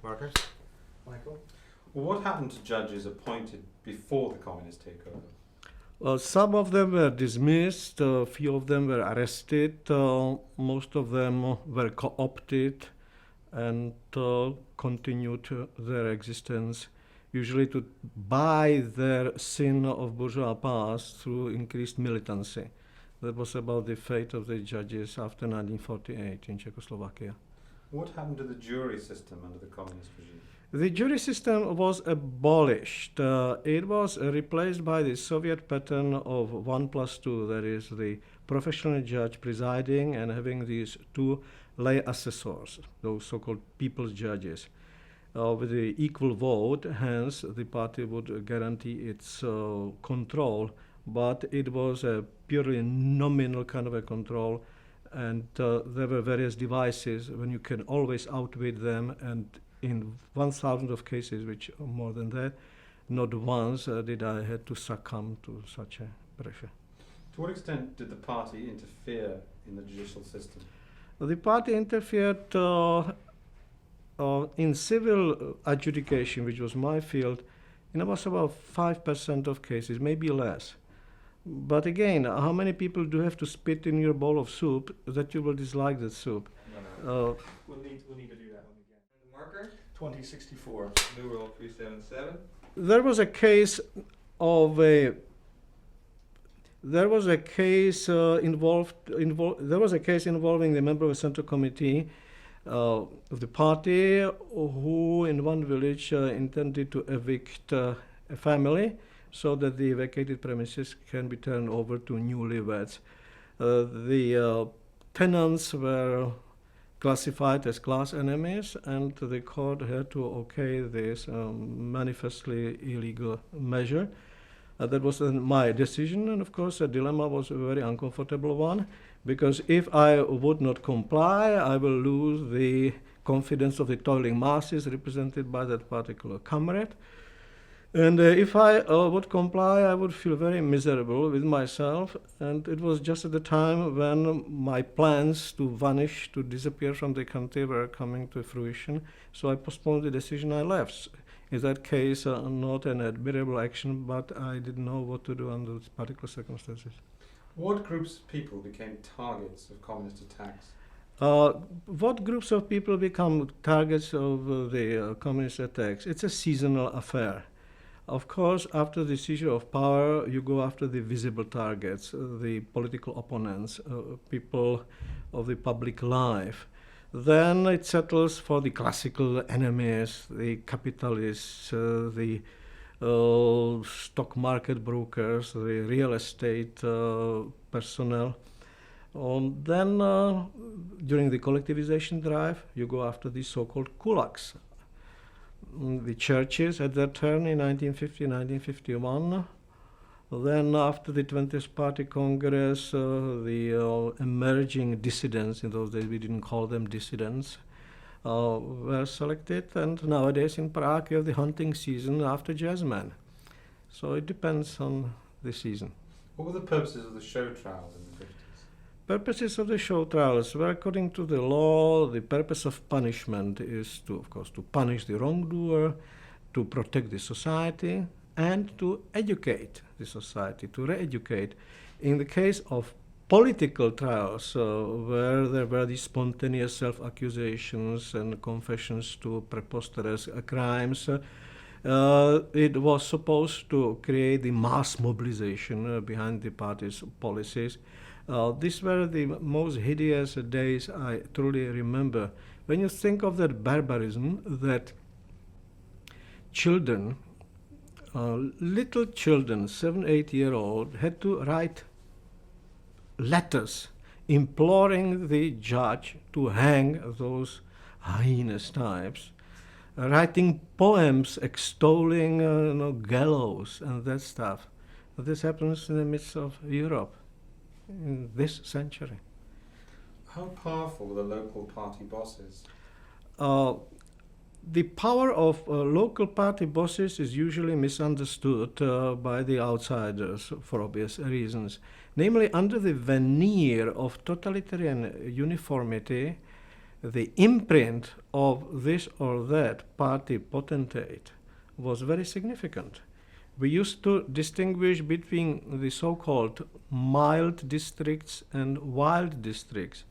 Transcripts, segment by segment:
Marcus? Michael? Well, what happened to judges appointed before the communist takeover? Some of them were dismissed, a few of them were arrested, most of them were co-opted and continued their existence, usually to buy their sin of bourgeois past through increased militancy. That was about the fate of the judges after 1948 in Czechoslovakia. What happened to the jury system under the communist regime? The jury system was abolished. It was replaced by the Soviet pattern of 1+2, that is, the professional judge presiding and having these two lay assessors, those so-called people's judges. With the equal vote, hence the party would guarantee its control, but it was a purely nominal kind of a control, and there were various devices when you can always outwit them, and in 1,000 of cases, which are more than that, not once did I had to succumb to such a pressure. To what extent did the party interfere in the judicial system? The party interfered in civil adjudication, which was my field, in about 5% of cases, maybe less. But again, how many people do you have to spit in your bowl of soup that you will dislike that soup? We'll need to do that one again. The marker? 2064. Numeral 377. There was a case of a. There was a case involving the member of the Central Committee of the party who, in one village, intended to evict a family so that the vacated premises can be turned over to newlyweds. The tenants were classified as class enemies, and the court had to okay this manifestly illegal measure. That was my decision, and of course the dilemma was a very uncomfortable one, because if I would not comply, I will lose the confidence of the toiling masses represented by that particular comrade. And if I would comply, I would feel very miserable with myself, and it was just at the time when my plans to vanish, to disappear from the country were coming to fruition, so I postponed the decision. I left. In that case, not an admirable action, but I didn't know what to do under these particular circumstances. What groups of people became targets of communist attacks? What groups of people become targets of the communist attacks? It's a seasonal affair. Of course, after the seizure of power, you go after the visible targets, the political opponents, people of the public life. Then it settles for the classical enemies, the capitalists, the stock market brokers, the real estate personnel. Then, during the collectivization drive, you go after the so-called kulaks. The churches at their turn in 1950, 1951. Then after the 20th Party Congress, the emerging dissidents, in those days we didn't call them dissidents, were selected, and nowadays in Prague you have the hunting season after jazzmen. So it depends on the season. What were the purposes of the show trials in the 50s? Purposes of the show trials, well, according to the law, the purpose of punishment is to, of course, to punish the wrongdoer, to protect the society, and to educate the society, to re-educate. In the case of political trials, where there were these spontaneous self-accusations and confessions to preposterous crimes, it was supposed to create the mass mobilization behind the party's policies. These were the most hideous days I truly remember. When you think of that barbarism, that children, little children, 7, 8-year-old, had to write letters imploring the judge to hang those heinous types, writing poems extolling gallows and that stuff. This happens in the midst of Europe in this century. How powerful were the local party bosses? The power of local party bosses is usually misunderstood by the outsiders for obvious reasons. Namely, under the veneer of totalitarian uniformity, the imprint of this or that party potentate was very significant. We used to distinguish between the so-called mild districts and wild districts.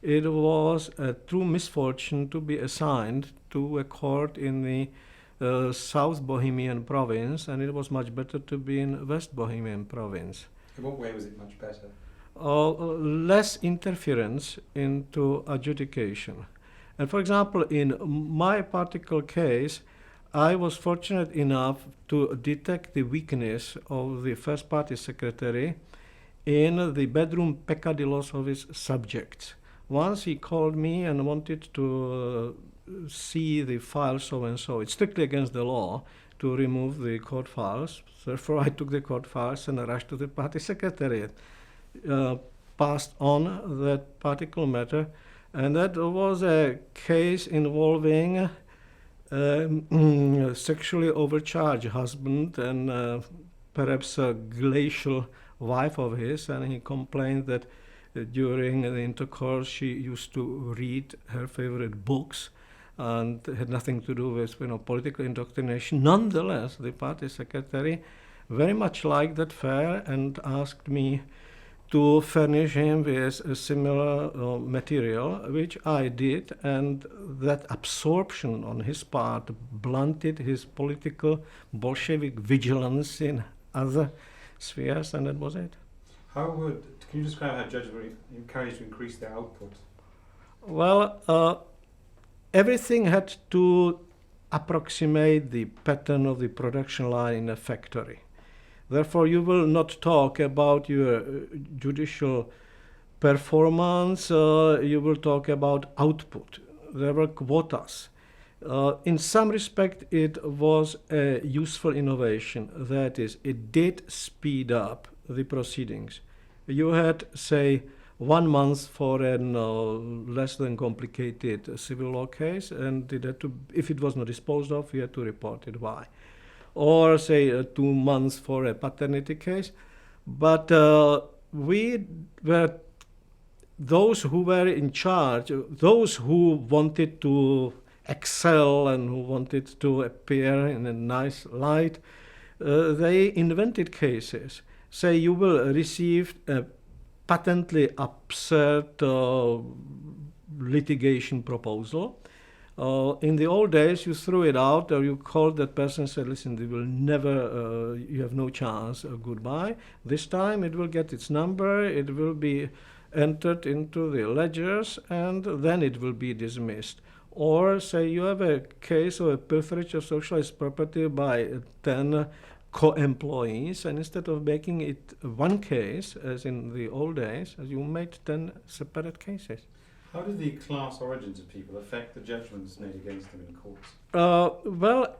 It was a true misfortune to be assigned to a court in the South Bohemian province, and it was much better to be in West Bohemian province. In what way was it much better? Less interference into adjudication. And for example, in my particular case, I was fortunate enough to detect the weakness of the first party secretary in the bedroom peccadillos of his subjects. Once he called me and wanted to see the file so-and-so. It's strictly against the law to remove the court files. Therefore, I took the court files and rushed to the party secretariat. Passed on that particular matter, and that was a case involving sexually overcharged husband and perhaps a glacial wife of his, and he complained that during the intercourse she used to read her favorite books and had nothing to do with political indoctrination. Nonetheless, the party secretary very much liked that affair and asked me to furnish him with a similar material, which I did, and that absorption on his part blunted his political Bolshevik vigilance in other spheres, and that was it. Can you describe how judges were encouraged to increase their output? Well, everything had to approximate the pattern of the production line in a factory. Therefore, you will not talk about your judicial performance, you will talk about output. There were quotas. In some respect, it was a useful innovation. That is, it did speed up the proceedings. You had, say, 1 month for a less than complicated civil law case, and it had to, if it was not disposed of, you had to report it. Why? Or say 2 months for a paternity case. But we were those who were in charge, those who wanted to excel and who wanted to appear in a nice light, they invented cases. Say you will receive a patently absurd litigation proposal. In the old days, you threw it out, or you called that person and said, listen, they will never, you have no chance, goodbye. This time it will get its number, it will be entered into the ledgers, and then it will be dismissed. Or say you have a case of a pilferage of socialized property by 10 co-employees, and instead of making it one case, as in the old days, you made 10 separate cases. How did the class origins of people affect the judgments made against them in courts? Well,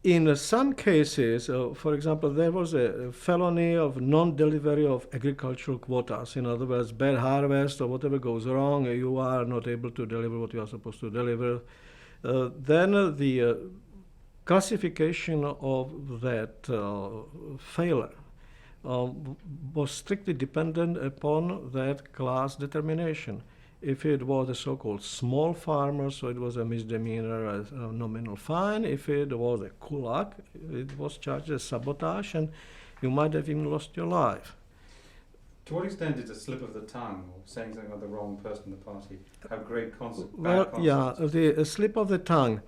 in some cases, for example, there was a felony of non-delivery of agricultural quotas. In other words, bad harvest or whatever goes wrong, you are not able to deliver what you are supposed to deliver. Then the classification of that failure was strictly dependent upon that class determination. If it was a so-called small farmer, so it was a misdemeanor, a nominal fine. If it was a kulak, it was charged as sabotage, and you might have even lost your life. To what extent is a slip of the tongue or saying something about the wrong person in the party have great consequences? Well, yeah, the slip of the tongue.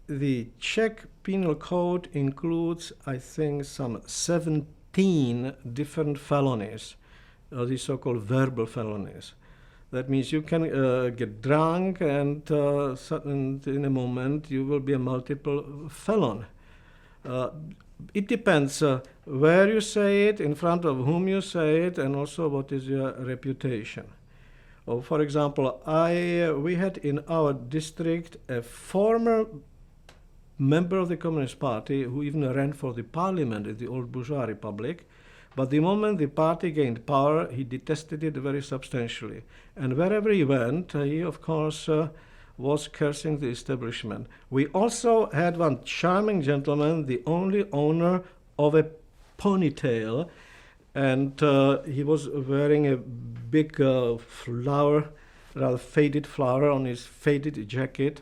The Czech Penal Code includes, I think, some 17 different felonies. These so-called verbal felonies. That means you can get drunk and in a moment you will be a multiple felon. It depends where you say it, in front of whom you say it, and also what is your reputation. For example, we had in our district a former member of the Communist Party who even ran for the parliament in the old bourgeois republic. But the moment the party gained power, he detested it very substantially. And wherever he went, he, of course, was cursing the establishment. We also had one charming gentleman, the only owner of a ponytail, and he was wearing a big flower rather faded flower on his faded jacket.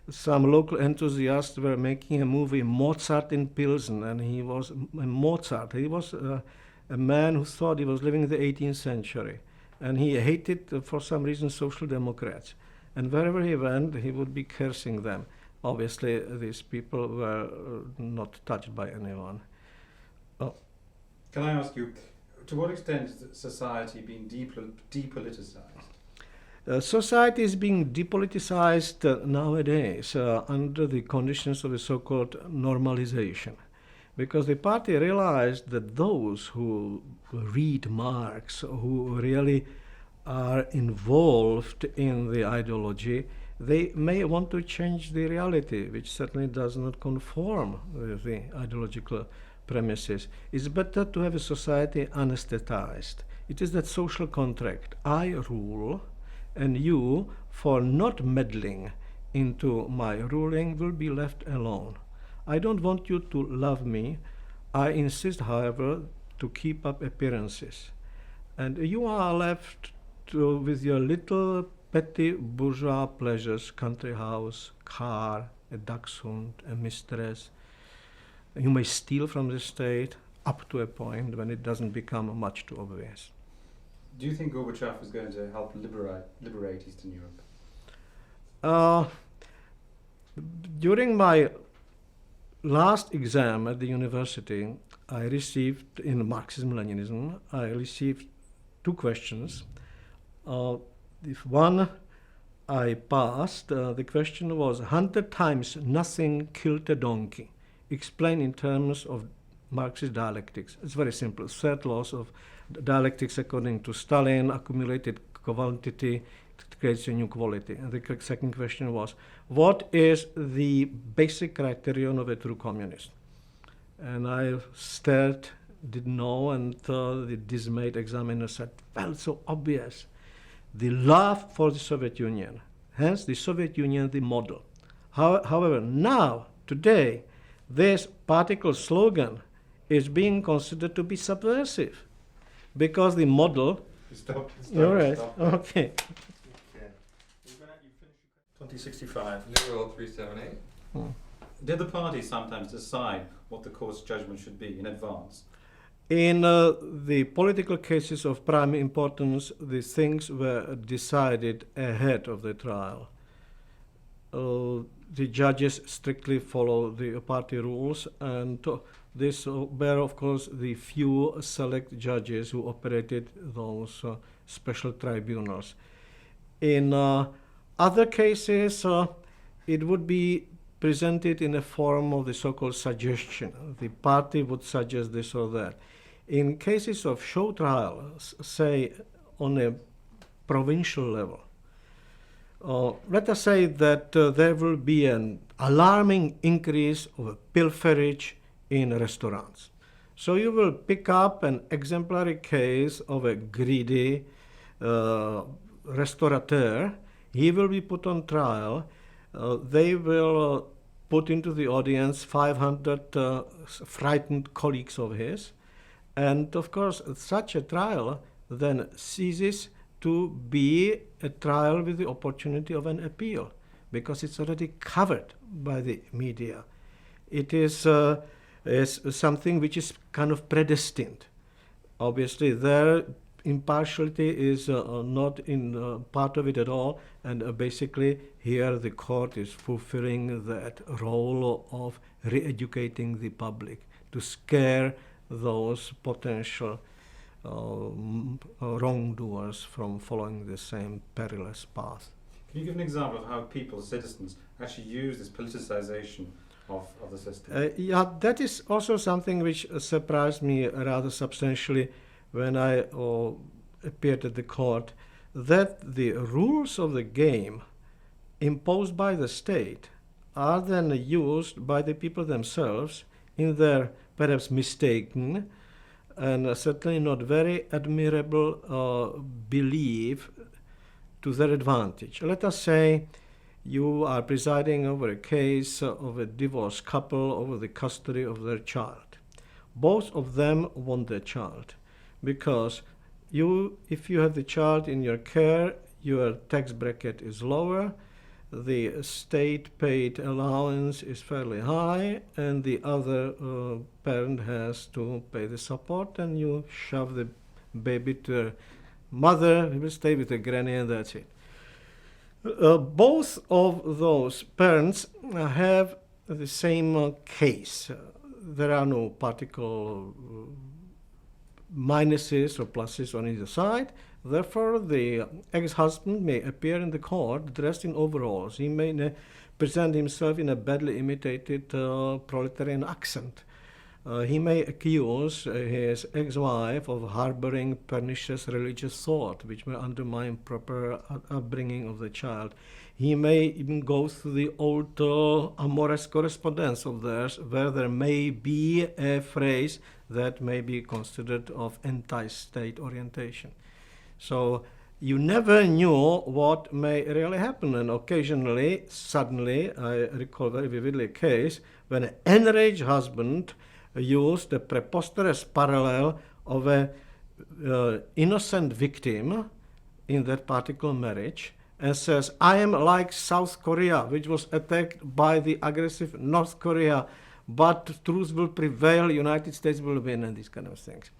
Some local enthusiasts were making a movie, Mozart in Pilsen, and he was a Mozart. He was a man who thought he was living in the 18th century, and he hated, for some reason, social democrats. And wherever he went, he would be cursing them. Obviously, these people were not touched by anyone. Can I ask you, to what extent is society being depoliticized? Society is being depoliticized nowadays under the conditions of the so-called normalization, because the party realized that those who read Marx, who really are involved in the ideology, they may want to change the reality, which certainly does not conform with the ideological premises. It's better to have a society anesthetized. It is that social contract. I rule, and you, for not meddling into my ruling, will be left alone. I don't want you to love me. I insist, however, to keep up appearances. And you are left with your little petty bourgeois pleasures, country house, car, a dachshund, a mistress. You may steal from the state up to a point when it doesn't become much too obvious. Do you think Gorbachev is going to help liberate Eastern Europe? During my last exam at the university, I received, in Marxism-Leninism, I received 2 questions. If one I passed, the question was 100 times nothing killed a donkey. Explain in terms of Marxist dialectics. It's very simple. Third laws of dialectics according to Stalin, accumulated quantity creates a new quality. And the second question was, what is the basic criterion of a true communist? And I stared, didn't know, and the dismayed examiner said, well, so obvious. The love for the Soviet Union, hence the Soviet Union, the model. However, now, today, this particular slogan is being considered to be subversive, because the model. Stop. All right. Okay. 2065. New Rule 378. Did the party sometimes decide what the court's judgment should be in advance? In the political cases of prime importance, the things were decided ahead of the trial. The judges strictly follow the party rules, and this were, of course, the few select judges who operated those special tribunals. In other cases, it would be presented in a form of the so-called suggestion. The party would suggest this or that. In cases of show trials, say on a provincial level, let us say that there will be an alarming increase of pilferage in restaurants. So you will pick up an exemplary case of a greedy restaurateur. He will be put on trial. They will put into the audience 500 frightened colleagues of his. And of course, such a trial then ceases to be a trial with the opportunity of an appeal, because it's already covered by the media. It is something which is kind of predestined. Obviously, their impartiality is not in part of it at all, and basically here the court is fulfilling that role of re-educating the public, to scare those potential wrongdoers from following the same perilous path. Can you give an example of how people, citizens, actually use this politicization of the system? Yeah, that is also something which surprised me rather substantially when I appeared at the court, that the rules of the game imposed by the state are then used by the people themselves in their perhaps mistaken and certainly not very admirable belief to their advantage. Let us say you are presiding over a case of a divorced couple over the custody of their child. Both of them want their child, because if you have the child in your care, your tax bracket is lower, the state-paid allowance is fairly high, and the other parent has to pay the support, and you shove the baby to the mother, he will stay with the granny, and that's it. Both of those parents have the same case. There are no particular minuses or pluses on either side. Therefore, the ex-husband may appear in the court dressed in overalls. He may present himself in a badly imitated proletarian accent. He may accuse his ex-wife of harboring pernicious religious thought, which may undermine proper upbringing of the child. He may even go through the old amorous correspondence of theirs, where there may be a phrase that may be considered of anti-state orientation. So you never knew what may really happen, and occasionally, suddenly, I recall very vividly a case when an enraged husband used the preposterous parallel of a innocent victim in that particular marriage and says, I am like South Korea, which was attacked by the aggressive North Korea, but truth will prevail, United States will win, and these kind of things.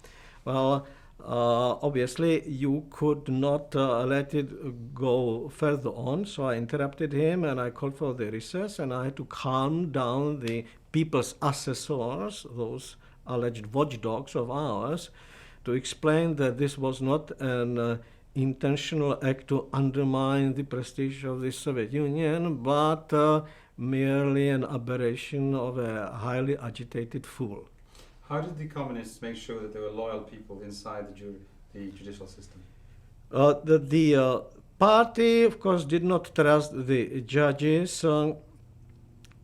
Well, obviously, you could not let it go further on, so I interrupted him and I called for the recess, and I had to calm down the people's assessors, those alleged watchdogs of ours, to explain that this was not an intentional act to undermine the prestige of the Soviet Union, but merely an aberration of a highly agitated fool. How did the communists make sure that there were loyal people inside the judicial system? The party, of course, did not trust the judges.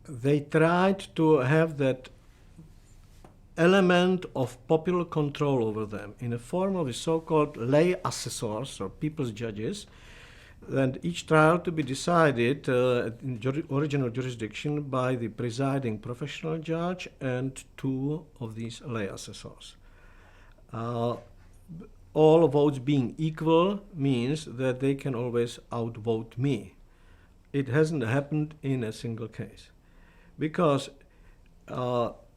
They tried to have that element of popular control over them in the form of the so-called lay assessors or people's judges, and each trial to be decided in original jurisdiction by the presiding professional judge and two of these lay assessors. All votes being equal means that they can always outvote me. It hasn't happened in a single case, because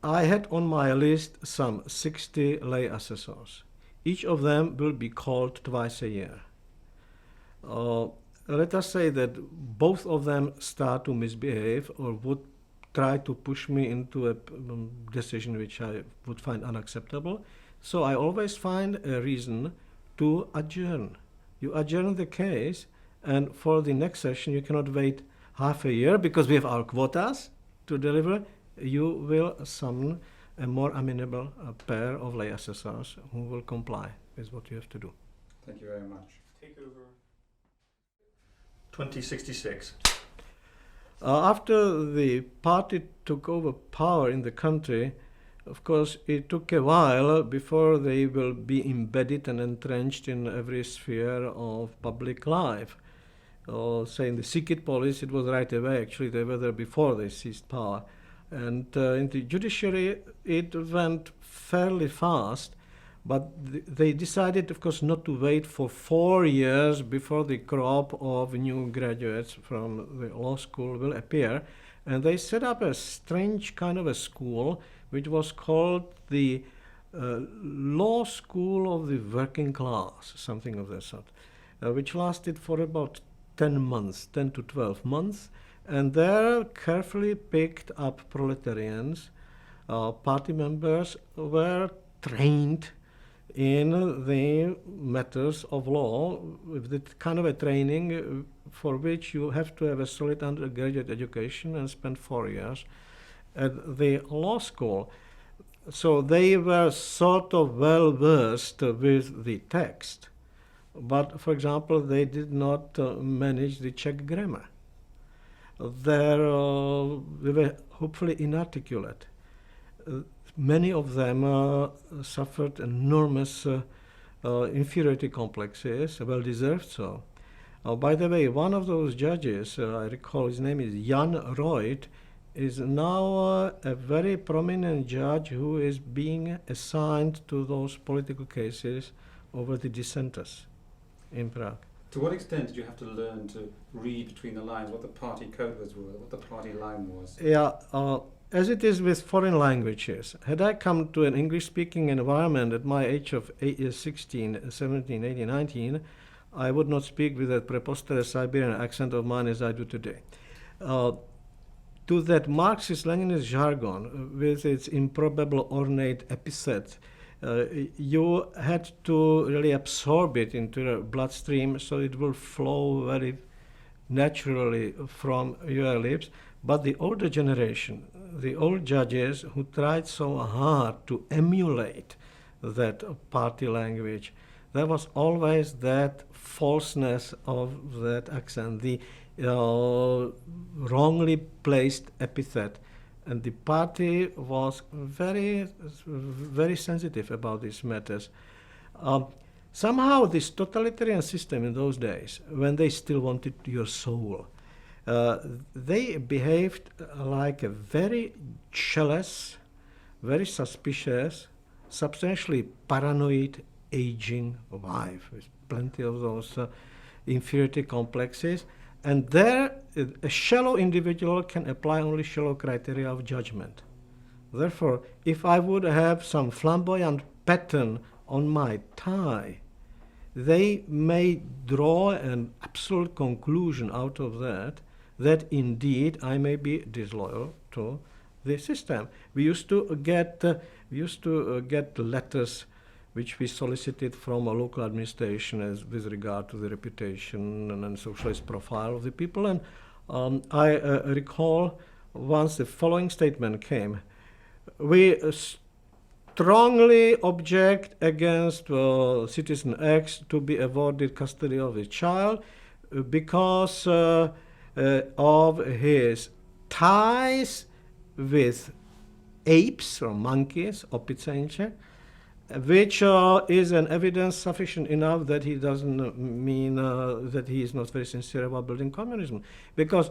I had on my list some 60 lay assessors. Each of them will be called twice a year. Let us say that both of them start to misbehave or would try to push me into a decision which I would find unacceptable. So I always find a reason to adjourn. You adjourn the case, and for the next session you cannot wait half a year because we have our quotas to deliver. You will summon a more amenable pair of lay assessors who will comply with what you have to do. Thank you very much. Take over. 2066. After the party took over power in the country, of course, it took a while before they will be embedded and entrenched in every sphere of public life. Say in the secret police, it was right away. Actually, they were there before they seized power. And in the judiciary, it went fairly fast, but they decided, of course, not to wait for 4 years before the crop of new graduates from the law school will appear. And they set up a strange kind of a school, which was called the Law School of the Working Class, something of that sort, which lasted for about 10 months, 10 to 12 months. And there, carefully picked up proletarians, party members were trained in the matters of law, with the kind of a training for which you have to have a solid undergraduate education and spend 4 years at the law school. So they were sort of well versed with the text, but for example, they did not manage the Czech grammar. They were hopefully inarticulate. Many of them suffered enormous inferiority complexes, well deserved so. By the way, one of those judges, I recall his name is Jan Reut, is now a very prominent judge who is being assigned to those political cases over the dissenters in Prague. To what extent did you have to learn to read between the lines what the party code was, what the party line was? Yeah, as it is with foreign languages, had I come to an English-speaking environment at my age of 16, 17, 18, 19, I would not speak with that preposterous Siberian accent of mine as I do today. To that Marxist-Leninist jargon, with its improbable ornate epithets, you had to really absorb it into your bloodstream so it will flow very naturally from your lips. But the older generation, the old judges who tried so hard to emulate that party language, there was always that falseness of that accent, the wrongly placed epithet. And the party was very, very sensitive about these matters. Somehow this totalitarian system in those days, when they still wanted your soul, they behaved like a very jealous, very suspicious, substantially paranoid aging wife with plenty of those inferiority complexes. And there, a shallow individual can apply only shallow criteria of judgment. Therefore, if I would have some flamboyant pattern on my tie, they may draw an absolute conclusion out of that, that indeed I may be disloyal to the system. We used to get letters which we solicited from a local administration as with regard to the reputation and socialist profile of the people. And I recall once the following statement came: we strongly object against citizen X to be awarded custody of his child because of his ties with apes or monkeys, opice, which is an evidence sufficient enough that he doesn't mean that he is not very sincere about building communism. Because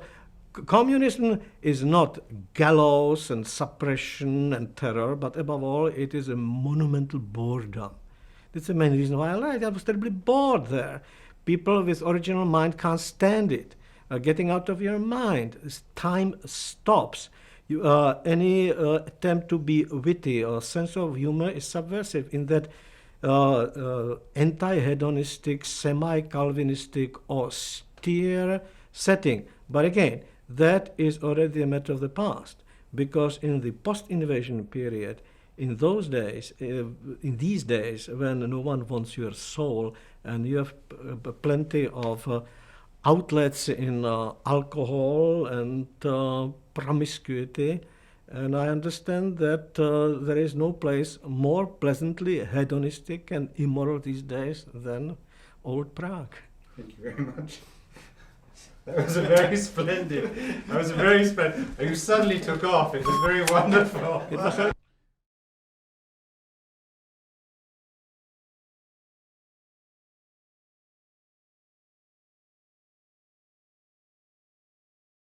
communism is not gallows and suppression and terror, but above all, it is a monumental boredom. That's the main reason why I liked it. I was terribly bored there. People with original mind can't stand it. Getting out of your mind. Time stops. Any attempt to be witty or sense of humor is subversive in that anti-hedonistic, semi-Calvinistic, austere setting. But again, that is already a matter of the past, because in the post-invasion period, in those days, in these days, when no one wants your soul and you have plenty of outlets in alcohol and promiscuity, and I understand that there is no place more pleasantly hedonistic and immoral these days than old Prague. Thank you very much. That was a very splendid. You suddenly took off. It was very wonderful. It was